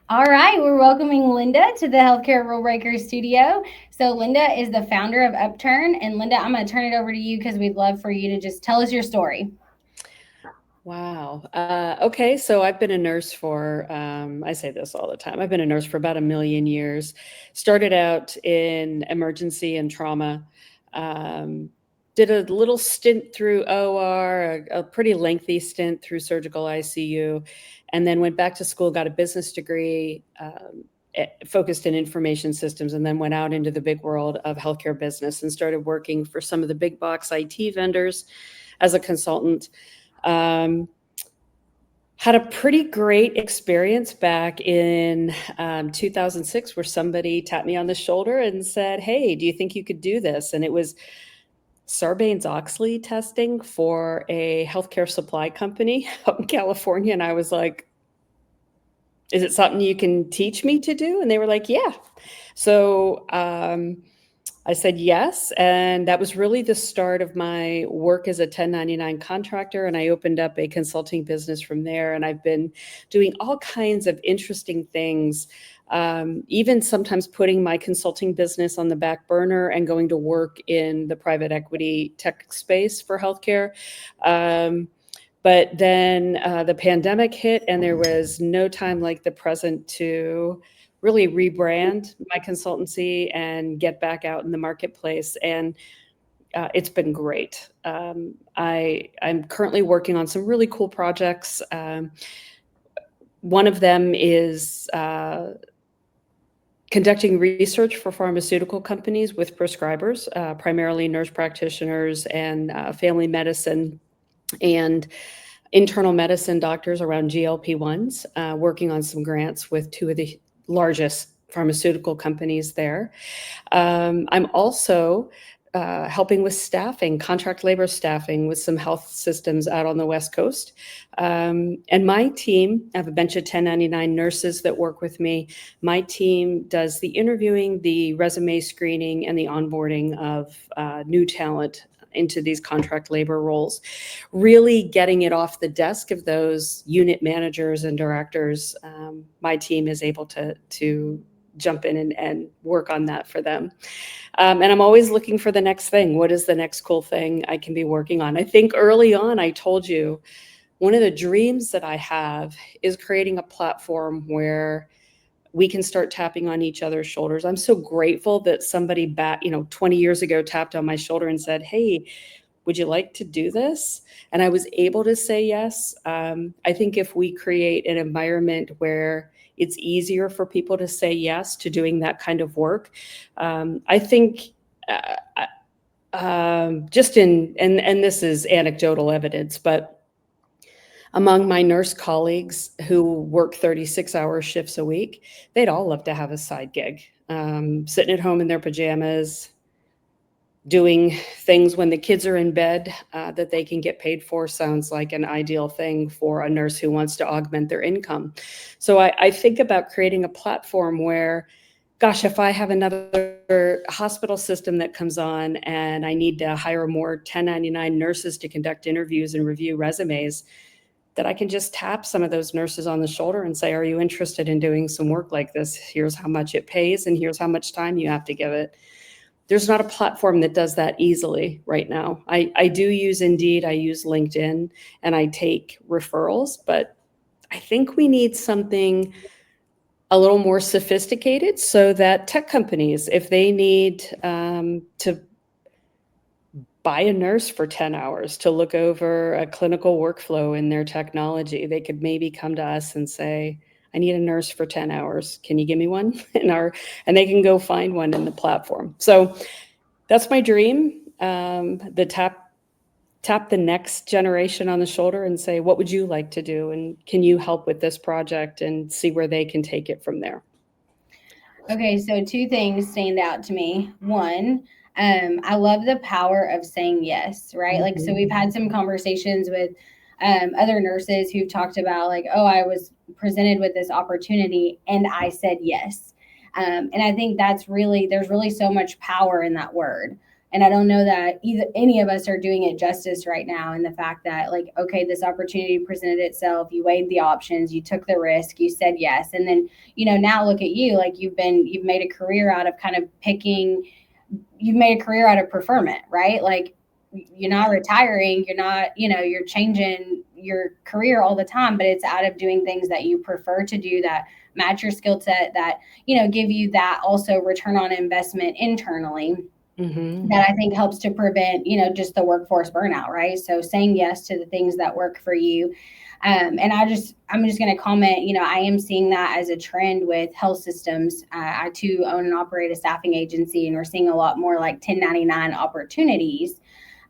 All right, we're welcoming Linda to the Healthcare Rule Breaker studio. So, Linda is the founder of Upturn. And, Linda, I'm going to turn it over to you because we'd love for you to just tell us your story. Wow. Okay, so I've been a nurse for, I say this all the time, I've been a nurse for about a million years. Started out in emergency and trauma, um, did a little stint through OR, a pretty lengthy stint through surgical ICU, and then went back to school, got a business degree. Focused in information systems, and then went out into the big world of healthcare business and started working for some of the big box IT vendors as a consultant. Um, had a pretty great experience back in 2006 where somebody tapped me on the shoulder and said, "Hey, do you think you could do this?" And it was Sarbanes-Oxley testing for a healthcare supply company out in California. And I was like, "Is it something you can teach me to do?" And they were like, "Yeah." So I said yes, and that was really the start of my work as a 1099 contractor, and I opened up a consulting business from there, and I've been doing all kinds of interesting things, even sometimes putting my consulting business on the back burner and going to work in the private equity tech space for healthcare. Um, but then the pandemic hit, and there was no time like the present to really rebrand my consultancy and get back out in the marketplace. And it's been great. I'm currently working on some really cool projects. One of them is conducting research for pharmaceutical companies with prescribers, primarily nurse practitioners and family medicine and internal medicine doctors around GLP-1s, working on some grants with two of the largest pharmaceutical companies there. I'm also helping with staffing, contract labor staffing with some health systems out on the West Coast. And my team, I have a bunch of 1099 nurses that work with me. My team does the interviewing, the resume screening, and the onboarding of new talent into these contract labor roles, really getting it off the desk of those unit managers and directors. My team is able to jump in and work on that for them. And I'm always looking for the next thing. What is the next cool thing I can be working on? I think early on, I told you one of the dreams that I have is creating a platform where we can start tapping on each other's shoulders. I'm so grateful that somebody back, 20 years ago tapped on my shoulder and said, "Hey, would you like to do this?" And I was able to say yes. I think if we create an environment where it's easier for people to say yes to doing that kind of work, I think just and this is anecdotal evidence, but among my nurse colleagues who work 36-hour shifts a week, they'd all love to have a side gig, sitting at home in their pajamas, doing things when the kids are in bed that they can get paid for. Sounds like an ideal thing for a nurse who wants to augment their income. So I think about creating a platform where, gosh, if I have another hospital system that comes on and I need to hire more 1099 nurses to conduct interviews and review resumes, that I can just tap some of those nurses on the shoulder and say, "Are you interested in doing some work like this? Here's how much it pays, and here's how much time you have to give it." There's not a platform that does that easily right now. I do use Indeed, I use LinkedIn, and I take referrals, but I think we need something a little more sophisticated so that tech companies, if they need to buy a nurse for 10 hours to look over a clinical workflow in their technology, they could maybe come to us and say, "I need a nurse for 10 hours. Can you give me one?" And they can go find one in the platform. So that's my dream. The tap the next generation on the shoulder and say, "What would you like to do? And can you help with this project?" And see where they can take it from there. Okay, so two things stand out to me. One, I love the power of saying yes, right? Like, so Mhm. we've had some conversations with other nurses who've talked about, like, oh, I was presented with this opportunity and I said yes. And I think that's really, there's really so much power in that word. And I don't know that either any of us are doing it justice right now. And the fact that, like, okay, this opportunity presented itself, you weighed the options, you took the risk, you said yes, and then, now look at you, like, you've made a career out of kind of picking, you've made a career out of preferment, right? Like, you're not retiring, you're not, you're changing your career all the time, but it's out of doing things that you prefer to do, that match your skill set, that, give you that also return on investment internally, Mm-hmm. that I think helps to prevent, just the workforce burnout, right? So saying yes to the things that work for you. And I'm just going to comment, I am seeing that as a trend with health systems. I too own and operate a staffing agency, and we're seeing a lot more like 1099 opportunities,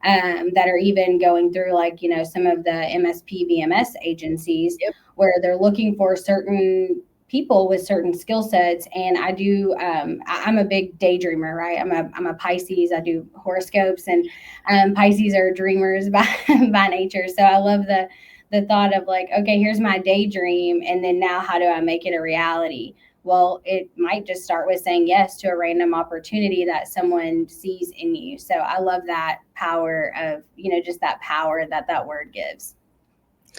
that are even going through, like, some of the MSP VMS agencies, Yep. where they're looking for certain people with certain skill sets. And I do, I'm a big daydreamer, right? I'm a Pisces. I do horoscopes, and Pisces are dreamers by by nature. So I love the thought of, like, okay, here's my daydream, and then now how do I make it a reality? Well, it might just start with saying yes to a random opportunity that someone sees in you. So I love that power of, just that power that that word gives.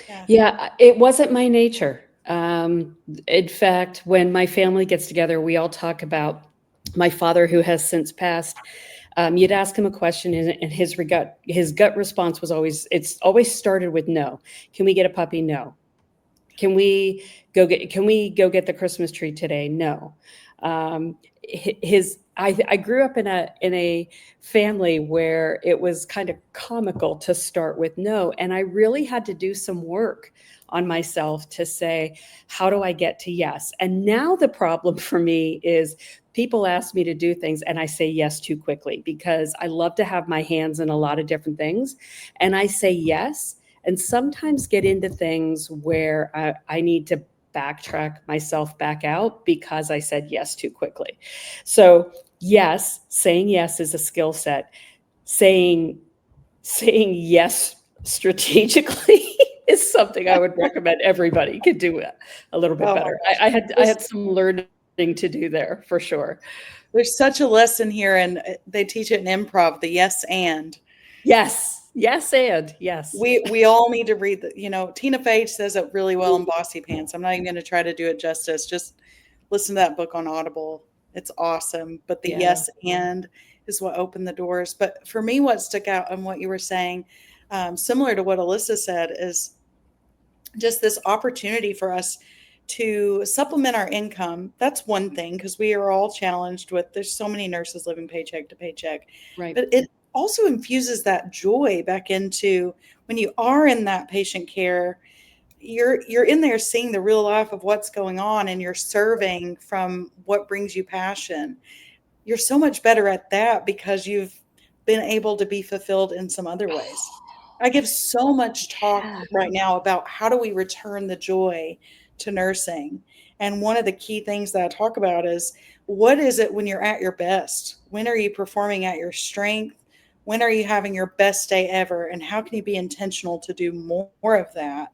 Yeah. Yeah, it wasn't my nature. In fact, when my family gets together, we all talk about my father, who has since passed. You'd ask him a question, and his gut response was always, it's always started with no. Can we get a puppy? No. Can we go get the Christmas tree today? No. I grew up in a family where it was kind of comical to start with no, and I really had to do some work on myself to say, how do I get to yes? And now the problem for me is people ask me to do things and I say yes too quickly, because I love to have my hands in a lot of different things, and I say yes and sometimes get into things where I need to backtrack myself back out because I said yes too quickly. So yes, saying yes is a skill set. Saying yes strategically is something I would recommend everybody could do a little bit Oh my better. gosh. I had some learning to do there for sure. There's such a lesson here, and they teach it in improv, the yes and. Yes, yes, and yes. We all need to read Tina Fey says it really well in Bossy Pants. I'm not even going to try to do it justice. Just listen to that book on Audible. It's awesome. But the Yeah. yes and is what opened the doors. But for me, what stuck out and what you were saying, similar to what Alyssa said, is just this opportunity for us to supplement our income. That's one thing, because we are all challenged with, there's so many nurses living paycheck to paycheck, Right. but it also infuses that joy back into when you are in that patient care. You're in there seeing the real life of what's going on, and you're serving from what brings you passion. You're so much better at that because you've been able to be fulfilled in some other ways. I give so much talk Yeah. right now about how do we return the joy to nursing. And one of the key things that I talk about is, what is it when you're at your best? When are you performing at your strength? When are you having your best day ever? And how can you be intentional to do more of that?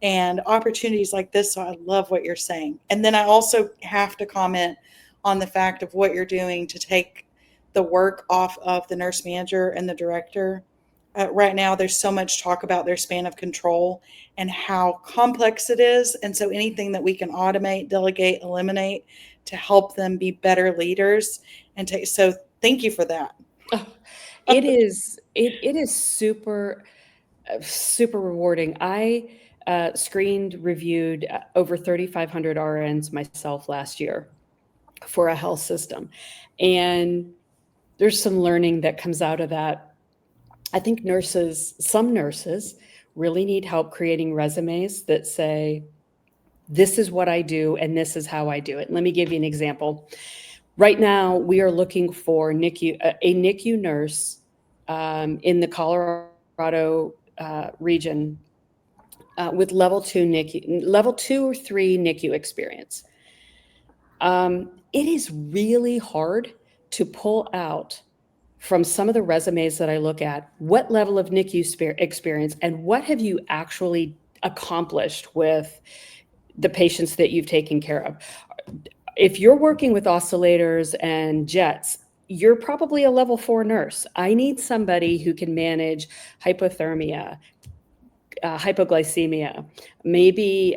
And opportunities like this. So I love what you're saying. And then I also have to comment on the fact of what you're doing to take the work off of the nurse manager and the director. Right now, there's so much talk about their span of control and how complex it is. And so anything that we can automate, delegate, eliminate to help them be better leaders and take. So thank you for that. Oh, it is super rewarding. I screened, reviewed over 3,500 RNs myself last year for a health system. And there's some learning that comes out of that. I think some nurses really need help creating resumes that say, this is what I do and this is how I do it. Let me give you an example. Right now, we are looking for a NICU nurse in the Colorado region with level 2 or 3 NICU experience. It is really hard to pull out from some of the resumes that I look at what level of NICU experience and what have you actually accomplished with the patients that you've taken care of. If you're working with oscillators and jets, you're probably a level 4 nurse. I need somebody who can manage hypothermia, hypoglycemia, maybe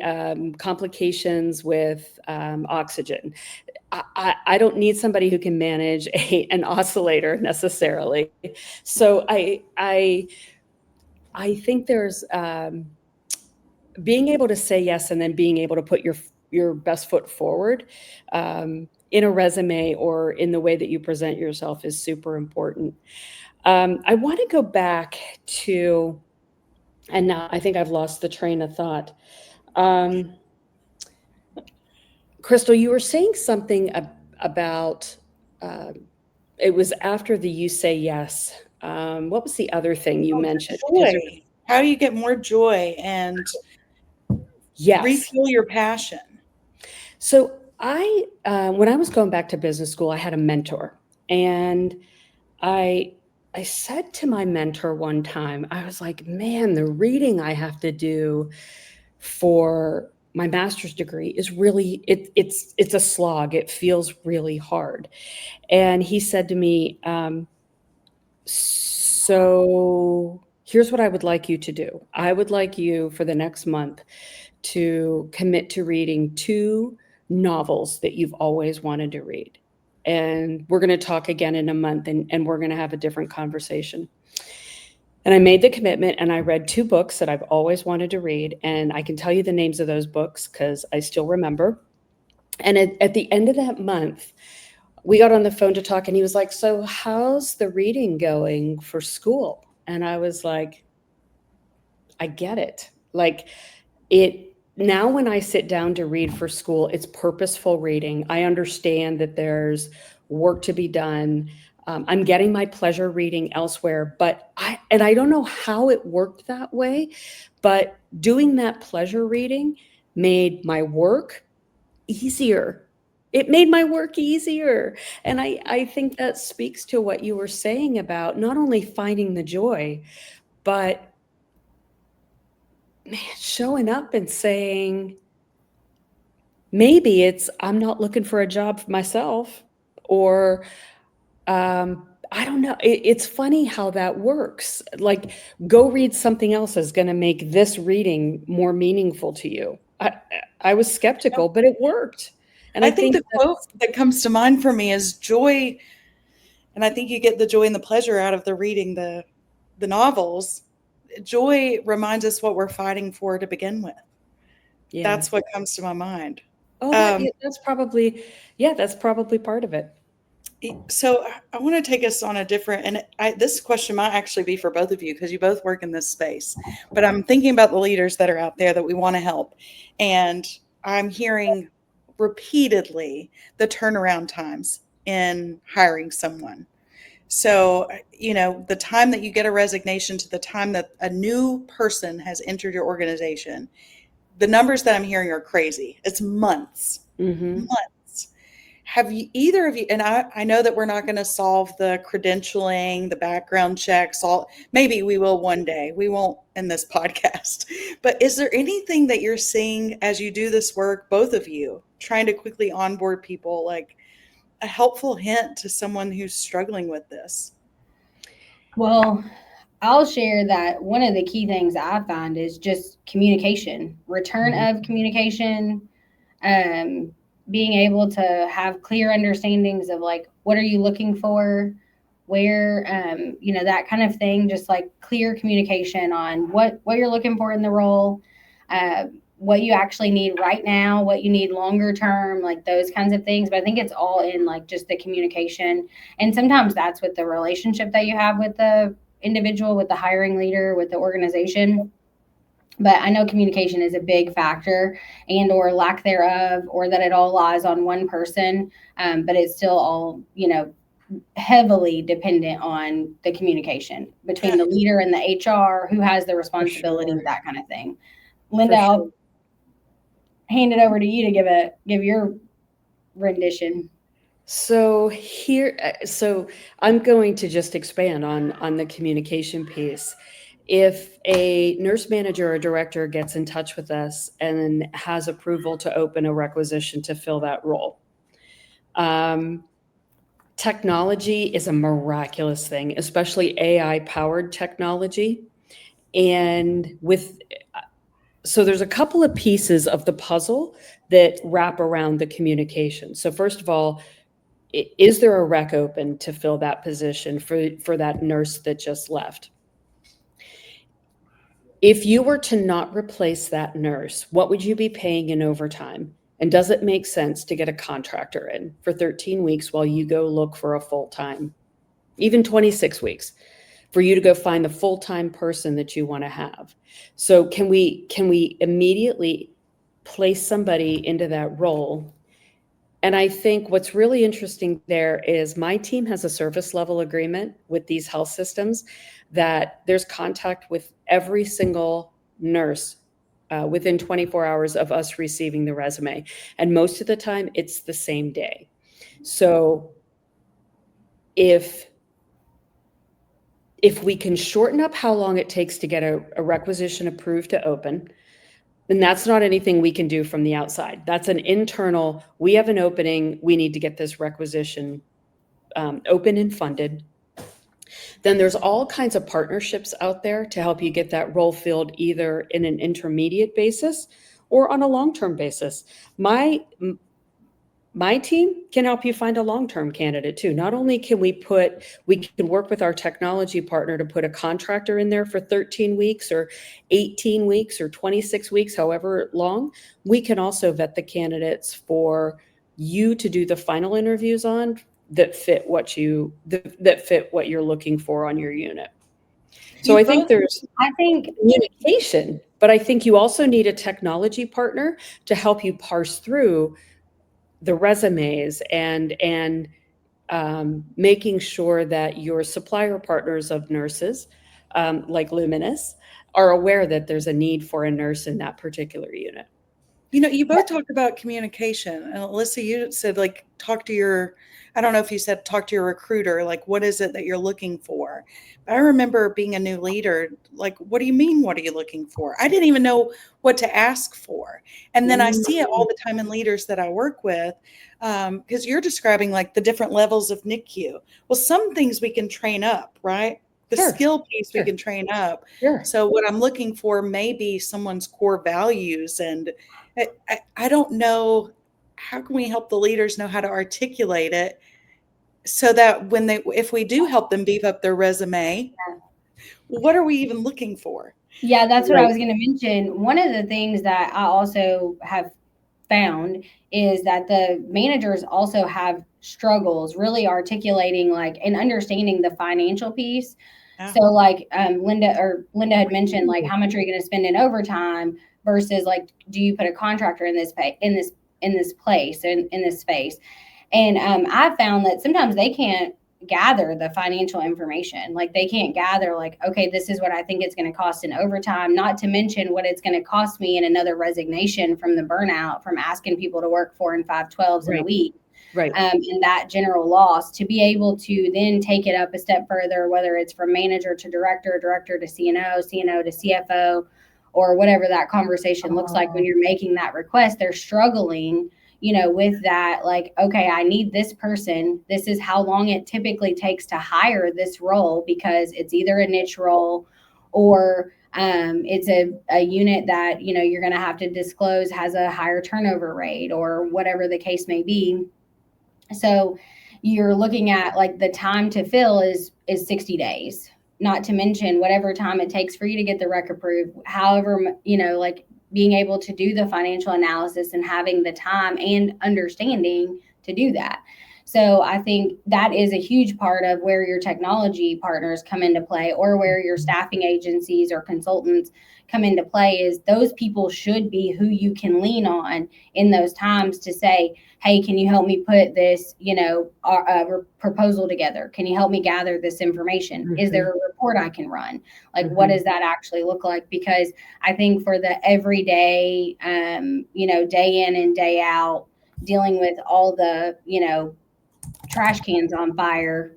complications with oxygen. I don't need somebody who can manage an oscillator necessarily. So I think there's being able to say yes and then being able to put your best foot forward in a resume or in the way that you present yourself is super important. I want to go back to, and now I think I've lost the train of thought. Crystal, you were saying something about, it was after the you say yes. What was the other thing you mentioned? Joy. How do you get more joy and Yes. refuel your passion? So when I was going back to business school, I had a mentor, and I said to my mentor one time, I was like, man, the reading I have to do for my master's degree is really, it's a slog. It feels really hard. And he said to me, so here's what I would like you to do. I would like you for the next month to commit to reading 2 novels that you've always wanted to read. And we're going to talk again in a month, and we're going to have a different conversation. And I made the commitment, and I read 2 books that I've always wanted to read. And I can tell you the names of those books because I still remember. And at the end of that month, we got on the phone to talk, and he was like, so how's the reading going for school? And I was like, I get it. Like, now when I sit down to read for school, it's purposeful reading. I understand that there's work to be done. I'm getting my pleasure reading elsewhere, but I don't know how it worked that way, but doing that pleasure reading made my work easier. It made my work easier. And I think that speaks to what you were saying about not only finding the joy, but man, showing up and saying, maybe it's, I'm not looking for a job for myself, or I don't know. It's funny how that works. Like, go read something else is going to make this reading more meaningful to you. I was skeptical, but it worked. And I think the quote that comes to mind for me is joy. And I think you get the joy and the pleasure out of the reading the novels. Joy reminds us what we're fighting for to begin with. Yeah. That's what comes to my mind. Oh, that's probably part of it. So I want to take us on a different, and this question might actually be for both of you because you both work in this space, but I'm thinking about the leaders that are out there that we want to help. And I'm hearing repeatedly the turnaround times in hiring someone. So, the time that you get a resignation to the time that a new person has entered your organization, the numbers that I'm hearing are crazy. It's months. Mm-hmm. Months. Have you, either of you, and I know that we're not going to solve the credentialing, the background checks, maybe we will one day. We won't in this podcast. But is there anything that you're seeing as you do this work, both of you, trying to quickly onboard people, like a helpful hint to someone who's struggling with this? Well, I'll share that one of the key things I find is just communication, return of communication, being able to have clear understandings of like, what are you looking for, where, that kind of thing, just like clear communication on what you're looking for in the role, what you actually need right now, what you need longer term, like those kinds of things. But I think it's all in like just the communication. And sometimes that's with the relationship that you have with the individual, with the hiring leader, with the organization. But I know communication is a big factor, and or lack thereof, or that it all lies on one person. But it's still all, heavily dependent on the communication between the leader and the HR, who has the responsibility, that kind of thing. Linda, I'll hand it over to you to give your rendition. So I'm going to just expand on the communication piece. If a nurse manager or director gets in touch with us and has approval to open a requisition to fill that role, technology is a miraculous thing, especially AI powered technology. And so there's a couple of pieces of the puzzle that wrap around the communication. So first of all, is there a rec open to fill that position for that nurse that just left? If you were to not replace that nurse, what would you be paying in overtime? And does it make sense to get a contractor in for 13 weeks while you go look for a full-time, even 26 weeks, for you to go find the full-time person that you want to have? So can we immediately place somebody into that role? And I think what's really interesting there is my team has a service level agreement with these health systems that there's contact with every single nurse within 24 hours of us receiving the resume. And most of the time it's the same day. So if we can shorten up how long it takes to get a requisition approved to open, then that's not anything we can do from the outside. That's an internal, we have an opening, we need to get this requisition open and funded. Then there's all kinds of partnerships out there to help you get that role filled either in an intermediate basis or on a long-term basis. My team can help you find a long-term candidate too. Not only can we can work with our technology partner to put a contractor in there for 13 weeks or 18 weeks or 26 weeks, however long, we can also vet the candidates for you to do the final interviews on that fit what you're looking for on your unit. So I think there's communication, but I think you also need a technology partner to help you parse through the resumes and making sure that your supplier partners of nurses, like Luminous, are aware that there's a need for a nurse in that particular unit. You know, you both talked about communication. And Alyssa, you said I don't know if you said talk to your recruiter, like what is it that you're looking for? But I remember being a new leader, like, what do you mean? What are you looking for? I didn't even know what to ask for. And then I see it all the time in leaders that I work with, because you're describing like the different levels of NICU. Well, some things we can train up, right? The skill piece we can train up. Sure. So what I'm looking for may be someone's core values. And I don't know, how can we help the leaders know how to articulate it so that if we do help them beef up their resume, what are we even looking for? Yeah, that's what I was going to mention. One of the things that I also have found is that the managers also have struggles really articulating and understanding the financial piece. Yeah. So Linda had mentioned, how much are you going to spend in overtime versus do you put a contractor in this place in this space? And I found that sometimes they can't gather the financial information. They can't gather okay, this is what I think it's going to cost in overtime, not to mention what it's going to cost me in another resignation from the burnout from asking people to work 4 and 5 12s in a week. Right. And that general loss, to be able to then take it up a step further, whether it's from manager to director, director to CNO, CNO to CFO, or whatever that conversation looks like when you're making that request, they're struggling, with that, okay, I need this person. This is how long it typically takes to hire this role, because it's either a niche role or it's a unit that, you're going to have to disclose has a higher turnover rate or whatever the case may be. So you're looking at the time to fill is 60 days, not to mention whatever time it takes for you to get the rec approved, however, being able to do the financial analysis and having the time and understanding to do that. So I think that is a huge part of where your technology partners come into play, or where your staffing agencies or consultants come into play, is those people should be who you can lean on in those times to say, hey, can you help me put this, proposal together? Can you help me gather this information? Mm-hmm. Is there a report I can run? What does that actually look like? Because I think for the everyday, day in and day out, dealing with all the, trash cans on fire,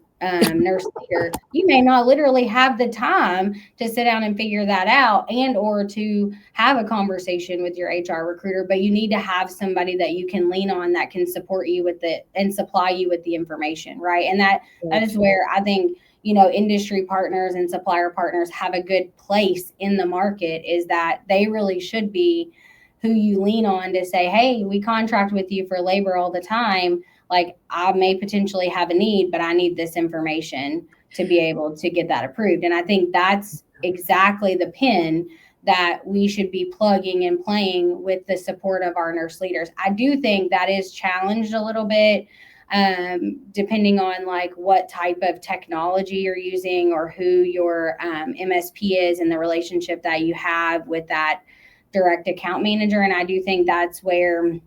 nurse leader, you may not literally have the time to sit down and figure that out and or to have a conversation with your HR recruiter, but you need to have somebody that you can lean on that can support you with it and supply you with the information, right? And that is where I think, industry partners and supplier partners have a good place in the market, is that they really should be who you lean on to say, hey, we contract with you for labor all the time. Like, I may potentially have a need, but I need this information to be able to get that approved. And I think that's exactly the pin that we should be plugging and playing with the support of our nurse leaders. I do think that is challenged a little bit, depending on like what type of technology you're using or who your MSP is and the relationship that you have with that direct account manager. And I do think that's where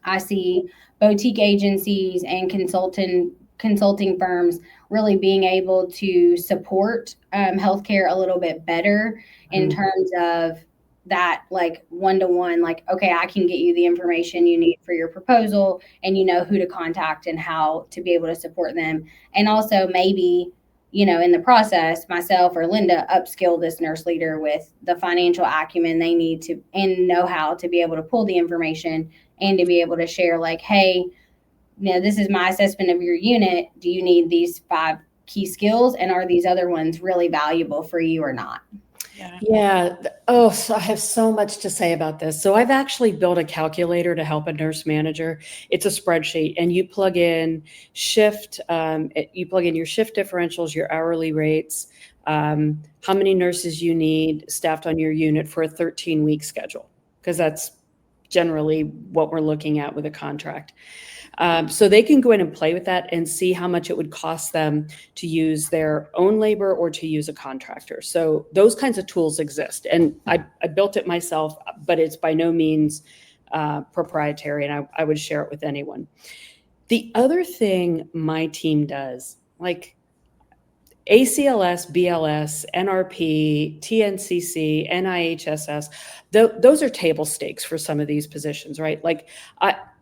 I see boutique agencies and consulting firms really being able to support healthcare a little bit better in terms of that, like one-to-one, like, okay, I can get you the information you need for your proposal, and you know who to contact and how to be able to support them. And also maybe, in the process, myself or Linda upskill this nurse leader with the financial acumen they need to and know how to be able to pull the information and to be able to share, like, hey, this is my assessment of your unit. Do you need these 5 key skills? And are these other ones really valuable for you or not? Yeah. Oh, so I have so much to say about this. So I've actually built a calculator to help a nurse manager. It's a spreadsheet, and you plug in shift, you plug in your shift differentials, your hourly rates, how many nurses you need staffed on your unit for a 13-week schedule, because that's generally what we're looking at with a contract. So they can go in and play with that and see how much it would cost them to use their own labor or to use a contractor. So those kinds of tools exist. And I built it myself, but it's by no means proprietary, and I would share it with anyone. The other thing my team does, like ACLS, BLS, NRP, TNCC, NIHSS, those are table stakes for some of these positions, right? Like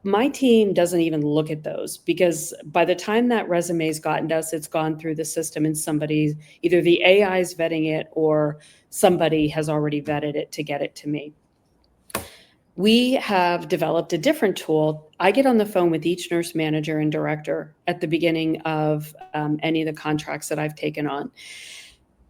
my team doesn't even look at those, because by the time that resume's gotten to us, it's gone through the system and somebody's, either the AI is vetting it or somebody has already vetted it to get it to me. We have developed a different tool. I get on the phone with each nurse manager and director at the beginning of any of the contracts that I've taken on.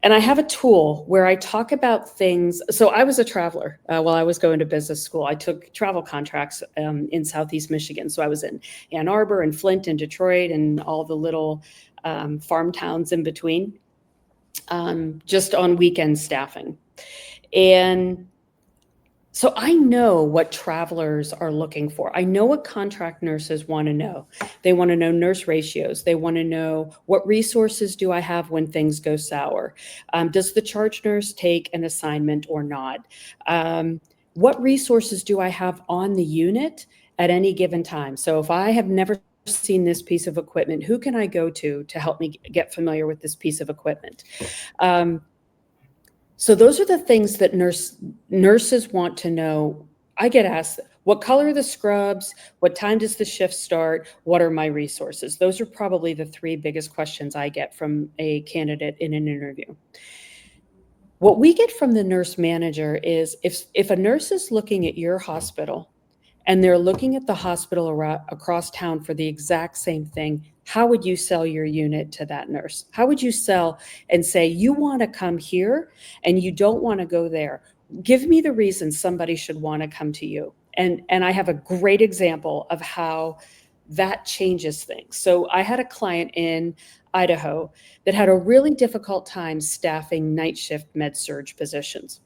And I have a tool where I talk about things. So I was a traveler while I was going to business school. I took travel contracts in Southeast Michigan. So I was in Ann Arbor and Flint and Detroit and all the little farm towns in between, just on weekend staffing. And so I know what travelers are looking for. I know what contract nurses want to know. They want to know nurse ratios. They want to know, what resources do I have when things go sour? Does the charge nurse take an assignment or not? What resources do I have on the unit at any given time? So if I have never seen this piece of equipment, who can I go to help me get familiar with this piece of equipment? So those are the things that nurses want to know. I get asked, what color are the scrubs? What time does the shift start? What are my resources? Those are probably the 3 biggest questions I get from a candidate in an interview. What we get from the nurse manager is, if a nurse is looking at your hospital and they're looking at the hospital across town for the exact same thing, how would you sell your unit to that nurse? How would you sell and say, you want to come here and you don't want to go there? Give me the reason somebody should want to come to you. And I have a great example of how that changes things. So I had a client in Idaho that had a really difficult time staffing night shift med-surg positions.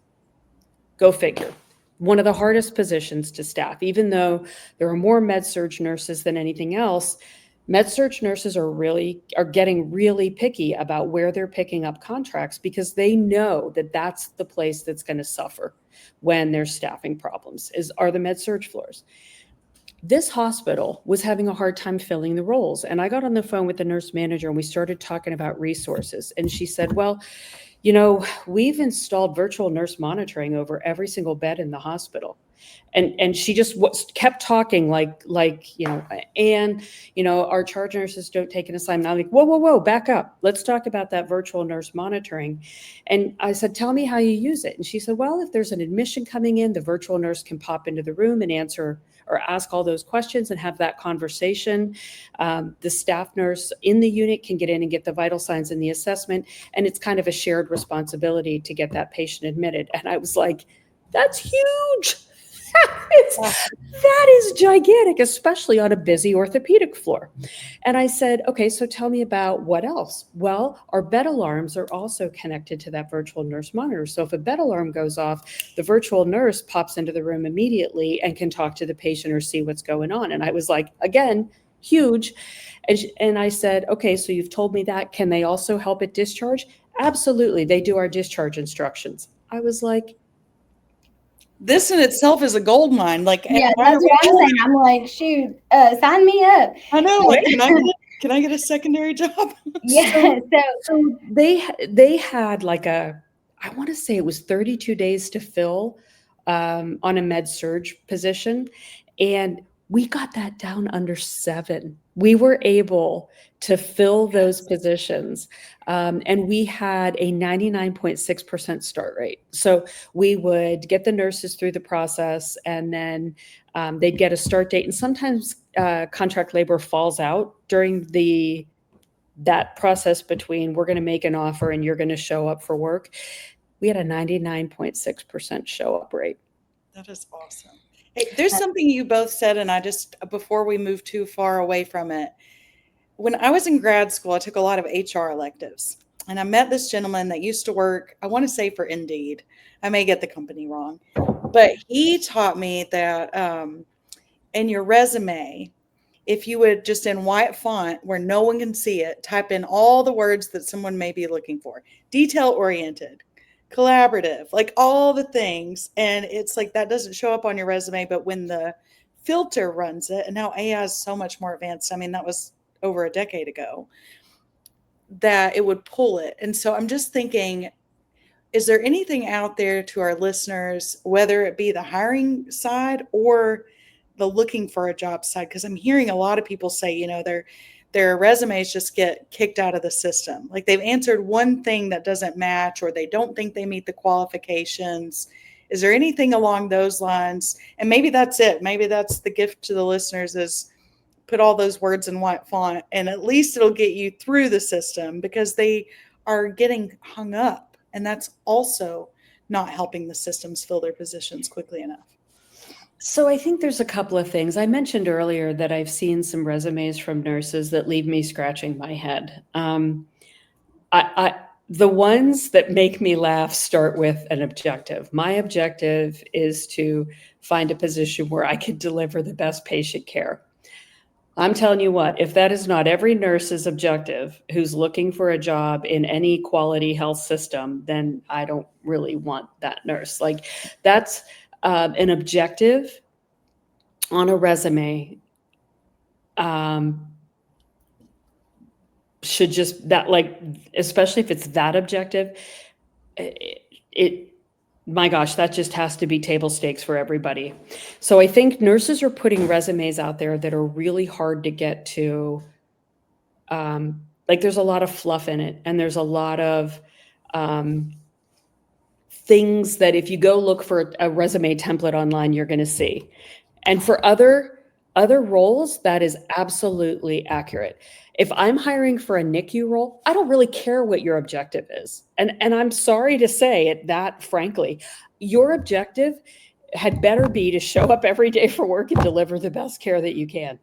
Go figure. One of the hardest positions to staff, even though there are more med-surg nurses than anything else. Med-surg nurses are getting really picky about where they're picking up contracts, because they know that that's the place that's going to suffer when there's staffing problems, are the med-surg floors. This hospital was having a hard time filling the roles. And I got on the phone with the nurse manager and we started talking about resources. And she said, well, we've installed virtual nurse monitoring over every single bed in the hospital. And she just kept talking like, and, our charge nurses don't take an assignment. I'm like, whoa, back up. Let's talk about that virtual nurse monitoring. And I said, tell me how you use it. And she said, well, if there's an admission coming in, the virtual nurse can pop into the room and answer or ask all those questions and have that conversation. The staff nurse in the unit can get in and get the vital signs and the assessment. And it's kind of a shared responsibility to get that patient admitted. And I was like, that's huge. That is gigantic, especially on a busy orthopedic floor. And I said, okay, so tell me about what else? Well, our bed alarms are also connected to that virtual nurse monitor. So if a bed alarm goes off, the virtual nurse pops into the room immediately and can talk to the patient or see what's going on. And I was like, again, huge. And I said, okay, so you've told me that. Can they also help at discharge? Absolutely. They do our discharge instructions. I was like, this in itself is a gold mine. Like, yeah, that's what I'm saying. I'm like, shoot, sign me up. I know. Like, can I get a secondary job? Yeah. So they had like I want to say it was 32 days to fill on a med surge position, and we got that down under 7. We were able to fill those positions, and we had a 99.6% start rate. So we would get the nurses through the process, and then they'd get a start date. And sometimes contract labor falls out during that process between we're going to make an offer and you're going to show up for work. We had a 99.6% show up rate. That is awesome. Hey, there's something you both said, and I just, before we move too far away from it, when I was in grad school, I took a lot of HR electives, and I met this gentleman that used to work, I want to say for Indeed. I may get the company wrong, but he taught me that in your resume, if you would just in white font where no one can see it, type in all the words that someone may be looking for, detail oriented, collaborative, like all the things. And it's like, that doesn't show up on your resume, but when the filter runs it, and now AI is so much more advanced. I mean, that was over a decade ago, that it would pull it. And so I'm just thinking, is there anything out there to our listeners, whether it be the hiring side or the looking for a job side? Because I'm hearing a lot of people say, their resumes just get kicked out of the system. Like they've answered one thing that doesn't match, or they don't think they meet the qualifications. Is there anything along those lines? And maybe that's it. Maybe that's the gift to the listeners, is put all those words in white font, and at least it'll get you through the system, because they are getting hung up. And that's also not helping the systems fill their positions quickly enough. So I think there's a couple of things. I mentioned earlier that I've seen some resumes from nurses that leave me scratching my head. The ones that make me laugh start with an objective. My objective is to find a position where I can deliver the best patient care. I'm telling you what, if that is not every nurse's objective who's looking for a job in any quality health system, then I don't really want that nurse. Like, that's an objective on a resume should just, that, like, especially if it's that objective, my gosh, that just has to be table stakes for everybody. So I think nurses are putting resumes out there that are really hard to get to. Like, there's a lot of fluff in it, and there's a lot of things that if you go look for a resume template online, you're going to see. And for other roles, that is absolutely accurate. If I'm hiring for a NICU role, I don't really care what your objective is. And I'm sorry to say it, that frankly, your objective had better be to show up every day for work and deliver the best care that you can.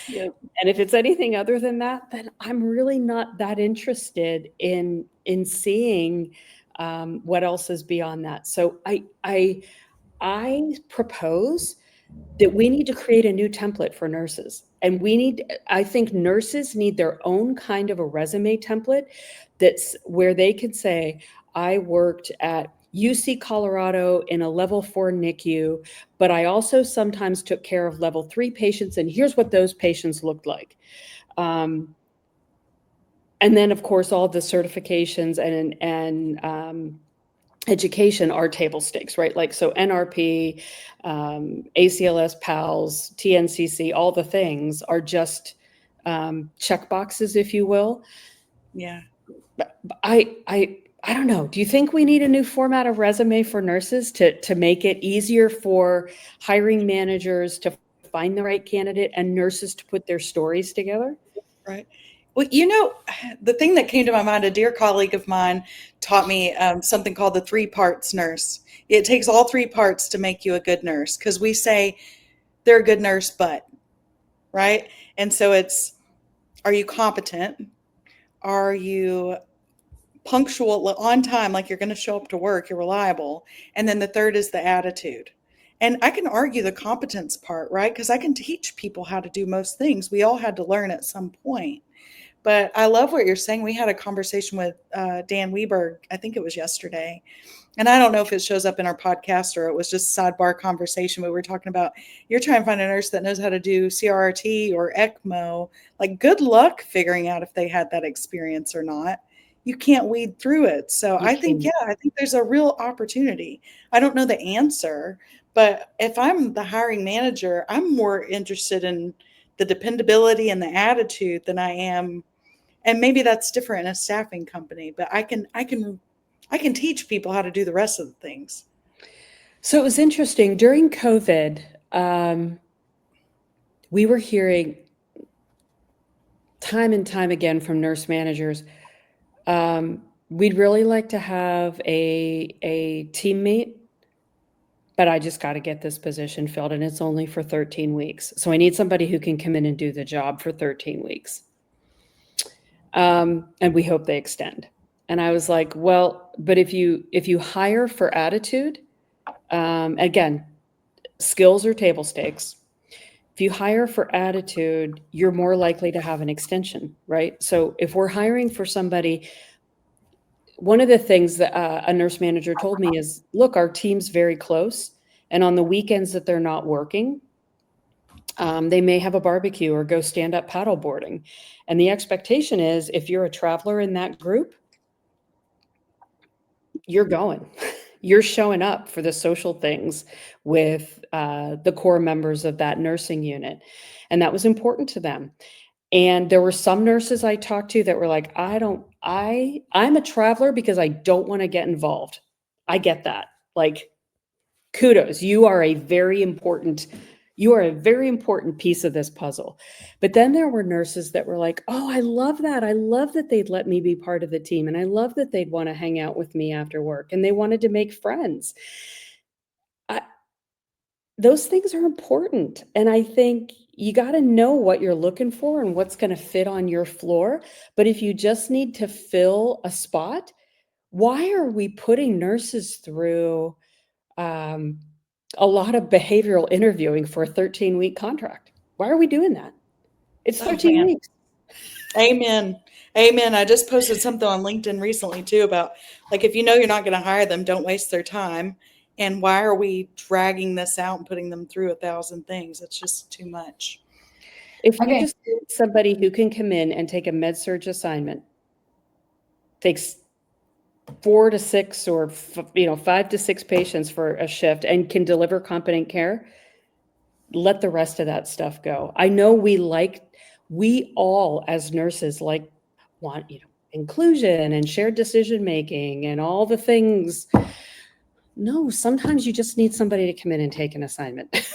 Yep. And if it's anything other than that, then I'm really not that interested in seeing what else is beyond that. So I propose that we need to create a new template for nurses. And I think nurses need their own kind of a resume template that's where they could say, I worked at UC Colorado in a level 4 NICU, but I also sometimes took care of level 3 patients, and here's what those patients looked like. And then, of course, all the certifications and education are table stakes, right? Like, so NRP, ACLS, PALS, TNCC, all the things are just check boxes, if you will. Yeah. But I don't know. Do you think we need a new format of resume for nurses to make it easier for hiring managers to find the right candidate and nurses to put their stories together? Right. Well, the thing that came to my mind, a dear colleague of mine taught me something called the 3 parts nurse. It takes all 3 parts to make you a good nurse, because we say they're a good nurse, but, right? And so it's, are you competent? Are you punctual, on time, like you're going to show up to work, you're reliable? And then the third is the attitude. And I can argue the competence part, right? Because I can teach people how to do most things. We all had to learn at some point. But I love what you're saying. We had a conversation with Dan Weberg, I think it was yesterday. And I don't know if it shows up in our podcast or it was just sidebar conversation. But we were talking about, you're trying to find a nurse that knows how to do CRRT or ECMO. Like, good luck figuring out if they had that experience or not. You can't weed through it. So I think, yeah, I think there's a real opportunity. I don't know the answer, but if I'm the hiring manager, I'm more interested in the dependability and the attitude than I am. And maybe that's different in a staffing company, but I can teach people how to do the rest of the things. So it was interesting during COVID. We were hearing time and time again from nurse managers, we'd really like to have a teammate, but I just got to get this position filled, and it's only for 13 weeks. So I need somebody who can come in and do the job for 13 weeks. And we hope they extend. And I was like, well, but if you hire for attitude, again, skills are table stakes. If you hire for attitude, you're more likely to have an extension, right? So if we're hiring for somebody, one of the things that a nurse manager told me is, look, our team's very close. And on the weekends that they're not working, they may have a barbecue or go stand up paddle boarding. And the expectation is, if you're a traveler in that group, you're going. You're showing up for the social things with the core members of that nursing unit. And that was important to them. And there were some nurses I talked to that were like, I'm a traveler because I don't want to get involved. I get that. Like, kudos. You are a very important piece of this puzzle. But then there were nurses that were like, oh, I love that. I love that they'd let me be part of the team. And I love that they'd want to hang out with me after work. And they wanted to make friends. Those things are important. And I think you got to know what you're looking for and what's going to fit on your floor. But if you just need to fill a spot, why are we putting nurses through a lot of behavioral interviewing for a 13-week contract? Why are we doing that? It's 13 weeks. Amen. Amen. I just posted something on LinkedIn recently too about, like, if you know you're not going to hire them, don't waste their time. And why are we dragging this out and putting them through 1,000 things? It's just too much. If you just need somebody who can come in and take a med-surg assignment, takes 4 to 6 or 5 to 6 patients for a shift and can deliver competent care, let the rest of that stuff go. I know we all as nurses want inclusion and shared decision making and all the things. No, sometimes you just need somebody to come in and take an assignment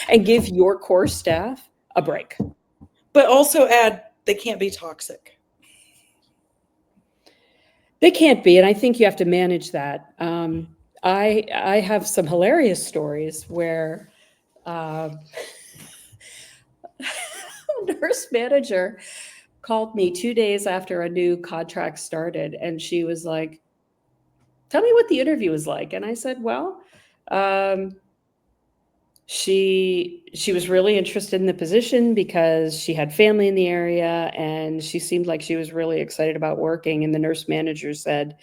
and give your core staff a break. But also add, they can't be toxic. They can't be, and I think you have to manage that. I have some hilarious stories where a nurse manager called me 2 days after a new contract started, and she was like, tell me what the interview was like. And I said, well, she was really interested in the position because she had family in the area and she seemed like she was really excited about working. And the nurse manager said,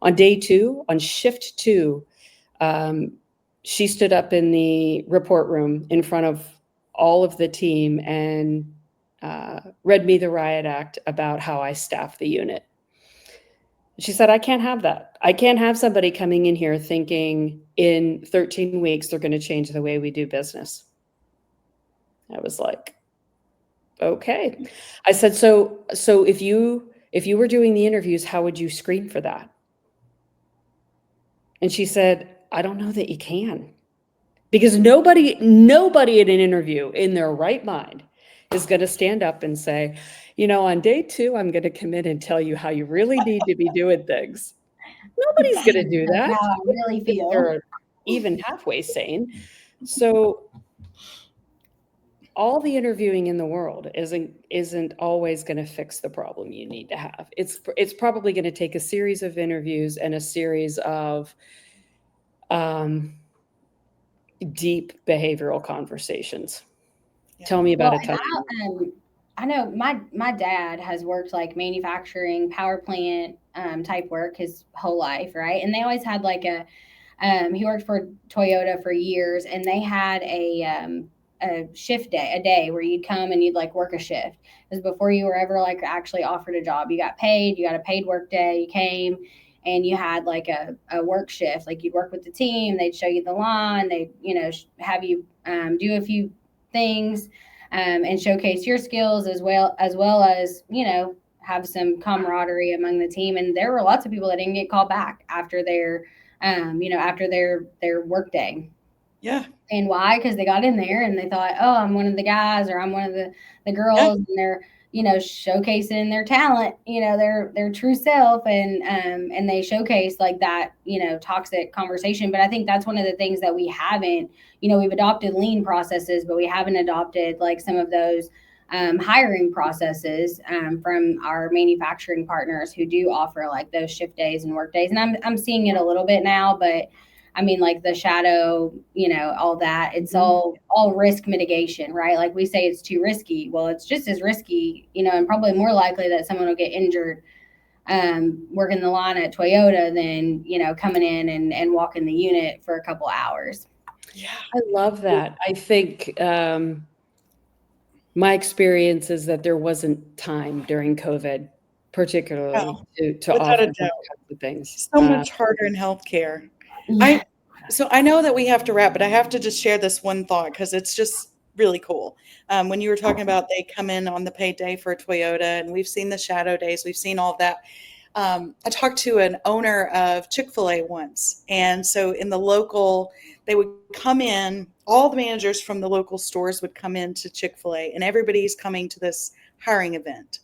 on day 2, on shift 2, she stood up in the report room in front of all of the team and read me the riot act about how I staff the unit. She said, I can't have that. I can't have somebody coming in here thinking in 13 weeks they're going to change the way we do business. I was like, okay. I said, so if you were doing the interviews, how would you screen for that? And she said, I don't know that you can. Because nobody at an interview in their right mind is going to stand up and say, on day 2, I'm going to come in and tell you how you really need to be doing things. Nobody's going to do That's that how I really if feel. they're even halfway sane. So all the interviewing in the world isn't always going to fix the problem you need to have. It's probably going to take a series of interviews and a series of deep behavioral conversations. Yeah. Tell me about Well, a time. I know my dad has worked like manufacturing, power plant type work his whole life, right? And they always had like he worked for Toyota for years, and they had a shift day, a day where you'd come and you'd like work a shift. It was before you were ever like actually offered a job. You got paid, you got a paid work day, you came and you had like a work shift. Like you'd work with the team, they'd show you the line, they'd, have you do a few things and showcase your skills as well as, have some camaraderie among the team. And there were lots of people that didn't get called back after their work day. Yeah. And why? Because they got in there and they thought, oh, I'm one of the guys or I'm one of the Yeah. girls, and they're, showcasing their talent, their true self, and they showcase like that, toxic conversation. But I think that's one of the things that we haven't, we've adopted lean processes, but we haven't adopted like some of those hiring processes from our manufacturing partners who do offer like those shift days and work days. And I'm seeing it a little bit now, but I mean, like the shadow, all that, it's all risk mitigation, right? Like we say it's too risky. Well, it's just as risky, and probably more likely that someone will get injured working the line at Toyota than, coming in and walking the unit for a couple hours. Yeah. I love that. I think my experience is that there wasn't time during COVID, particularly to Without offer a those doubt. kinds of things. So much harder in healthcare. Yeah. So I know that we have to wrap, but I have to just share this one thought because it's just really cool. When you were talking about they come in on the paid day for Toyota, and we've seen the shadow days, we've seen all of that. I talked to an owner of Chick-fil-A once, and so in the local, they would come in, all the managers from the local stores would come into Chick-fil-A, and everybody's coming to this hiring event.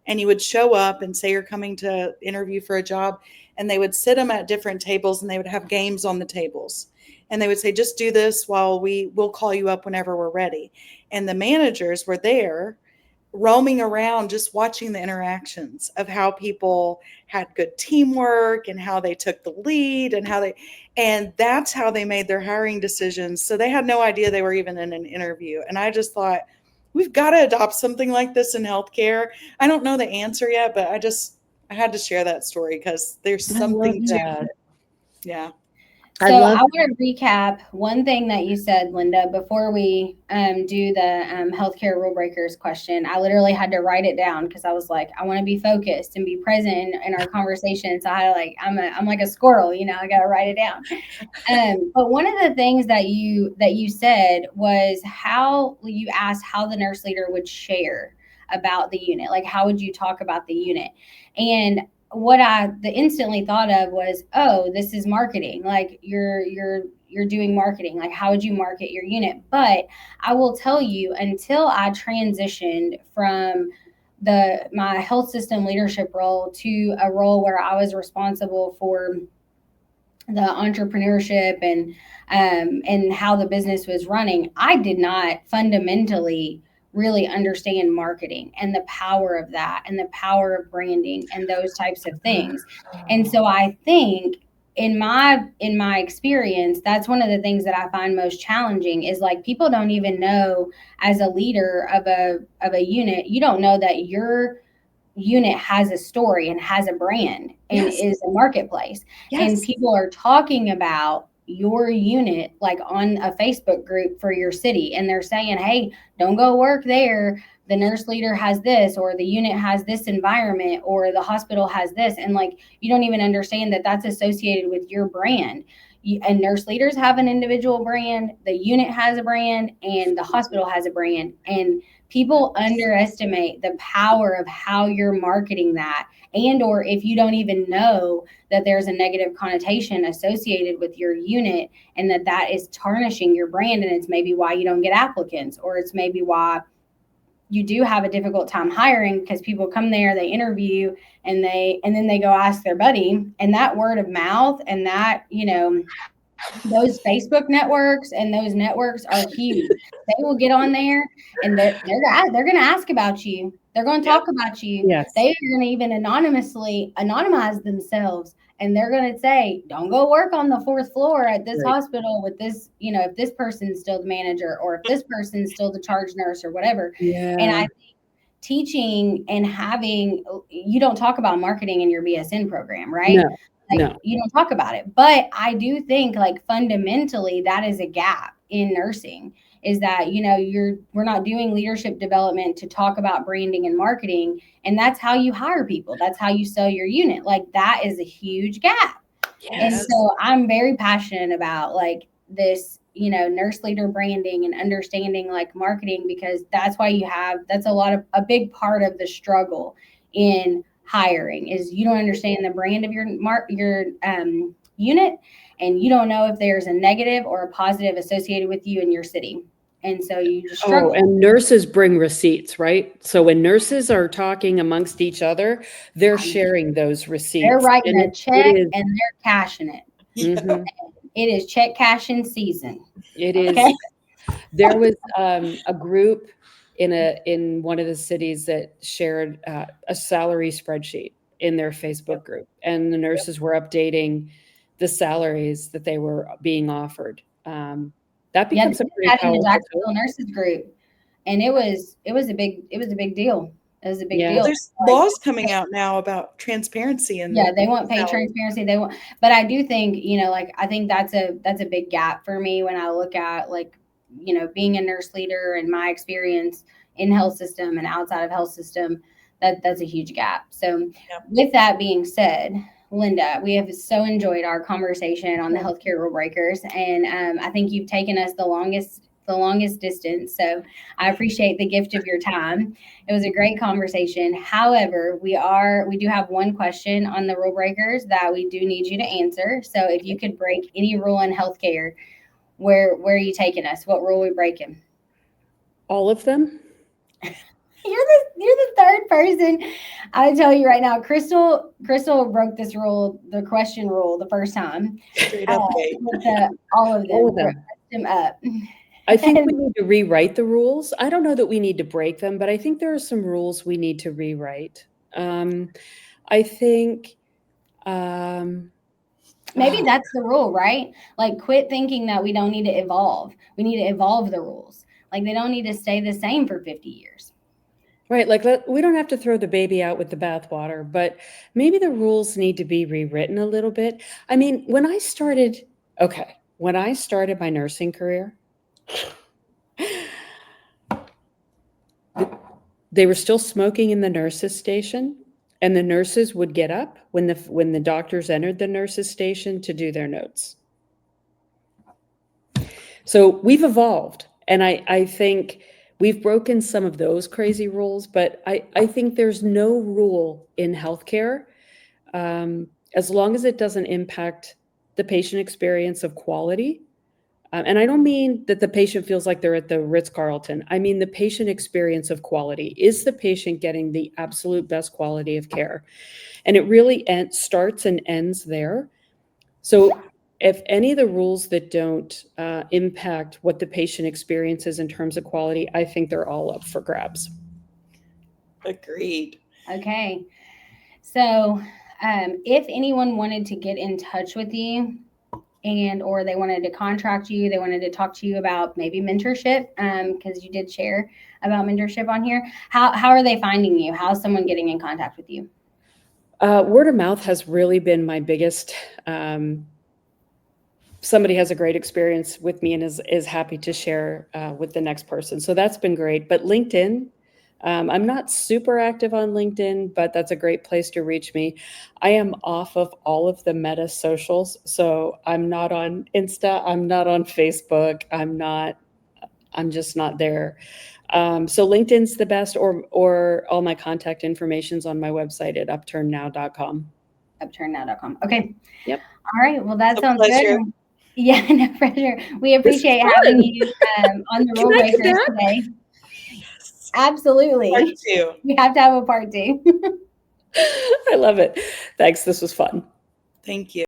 And you would show up and say you're coming to interview for a job, and they would sit them at different tables, and they would have games on the tables. And they would say, just do this while we'll call you up whenever we're ready. And the managers were there roaming around, just watching the interactions of how people had good teamwork and how they took the lead and that's how they made their hiring decisions. So they had no idea they were even in an interview. And I just thought, we've got to adopt something like this in healthcare. I don't know the answer yet, but I had to share that story because there's something to it. Yeah. So I want to recap one thing that you said, Linda, before we do the healthcare rule breakers question. I literally had to write it down because I was like, I want to be focused and be present in our conversation. So I'm like a squirrel, I got to write it down. But one of the things that you said was how you asked how the nurse leader would share about the unit. Like, how would you talk about the unit? And what I instantly thought of was, oh, this is marketing. Like you're doing marketing. Like, how would you market your unit? But I will tell you, until I transitioned from my health system leadership role to a role where I was responsible for the entrepreneurship and how the business was running, I did not fundamentally really understand marketing and the power of that and the power of branding and those types of things. And so I think in my experience, that's one of the things that I find most challenging is like people don't even know, as a leader of a unit, you don't know that your unit has a story and has a brand and is a marketplace. And people are talking about your unit, like on a Facebook group for your city, and they're saying, hey, don't go work there. The nurse leader has this, or the unit has this environment, or the hospital has this. And like, you don't even understand that that's associated with your brand. And nurse leaders have an individual brand, the unit has a brand, and the hospital has a brand. And people underestimate the power of how you're marketing that. And or if you don't even know that there's a negative connotation associated with your unit, and that is tarnishing your brand, and it's maybe why you don't get applicants, or it's maybe why you do have a difficult time hiring, because people come there, they interview, and then they go ask their buddy, and that word of mouth, and that, those Facebook networks, and those networks are huge. They will get on there, and they're going to ask about you. They're going to talk about you. Yes. They are going to even anonymize themselves, and they're going to say, don't go work on the 4th floor at this hospital with this, if this person's still the manager, or if this person's still the charge nurse, or whatever. Yeah. And I think teaching and you don't talk about marketing in your BSN program, right? No. You don't talk about it. But I do think, like, fundamentally, that is a gap in nursing, is that, we're not doing leadership development to talk about branding and marketing. And that's how you hire people. That's how you sell your unit. Like, that is a huge gap. Yes. And so I'm very passionate about, like, this, nurse leader branding and understanding, like, marketing, because that's why that's a big part of the struggle in hiring, is you don't understand the brand of your unit, and you don't know if there's a negative or a positive associated with you in your city. And so you just struggle. And nurses bring receipts, right? So when nurses are talking amongst each other, they're sharing those receipts. They're writing a check and they're cashing it. Mm-hmm. It is check cashing season. It is. There was a group in one of the cities that shared a salary spreadsheet in their Facebook group, and the nurses were updating the salaries that they were being offered. That becomes a pretty powerful Jacksonville nurses group, and it was a big deal. It was a big deal. There's laws coming out now about transparency, and they want pay transparency. But I do think, I think that's a big gap for me when I look at, like, being a nurse leader and my experience in health system and outside of health system. That's a huge gap. So with that being said, Linda, we have so enjoyed our conversation on the healthcare rule breakers, and I think you've taken us the longest distance. So I appreciate the gift of your time. It was a great conversation. However, we do have one question on the rule breakers that we do need you to answer. So if you could break any rule in healthcare, where are you taking us? What rule are we breaking? All of them. You're the third person. I tell you right now, Crystal broke this rule, the question rule, the first time. Straight up, all of them up. I think we need to rewrite the rules. I don't know that we need to break them, but I think there are some rules we need to rewrite. I think maybe that's the rule, right? Like, quit thinking that we don't need to evolve. We need to evolve the rules. Like, they don't need to stay the same for 50 years. Right. Like, we don't have to throw the baby out with the bathwater, but maybe the rules need to be rewritten a little bit. I mean, when I started my nursing career, they were still smoking in the nurses' station, and the nurses would get up when the doctors entered the nurses' station to do their notes. So we've evolved, and I think we've broken some of those crazy rules, but I think there's no rule in healthcare, as long as it doesn't impact the patient experience of quality. And I don't mean that the patient feels like they're at the Ritz-Carlton. I mean the patient experience of quality. Is the patient getting the absolute best quality of care? And it really starts and ends there. So if any of the rules that don't impact what the patient experiences in terms of quality, I think they're all up for grabs. Agreed. Okay. So if anyone wanted to get in touch with you, or they wanted to contract you, they wanted to talk to you about maybe mentorship, because you did share about mentorship on here, how are they finding you? How's someone getting in contact with you? Word of mouth has really been my biggest somebody has a great experience with me and is happy to share with the next person. So that's been great. But LinkedIn, I'm not super active on LinkedIn, but that's a great place to reach me. I am off of all of the Meta socials. So I'm not on Insta. I'm not on Facebook. I'm just not there. So LinkedIn's the best, or all my contact information's on my website at upturnnow.com. Upturnnow.com. Okay. Yep. All right. Well, that It's a sounds pleasure. good. Yeah, no pressure. We appreciate having you on the Rule Can I come Breakers back? today. Part Absolutely. 2. We have to have a part 2. I love it. Thanks. This was fun. Thank you.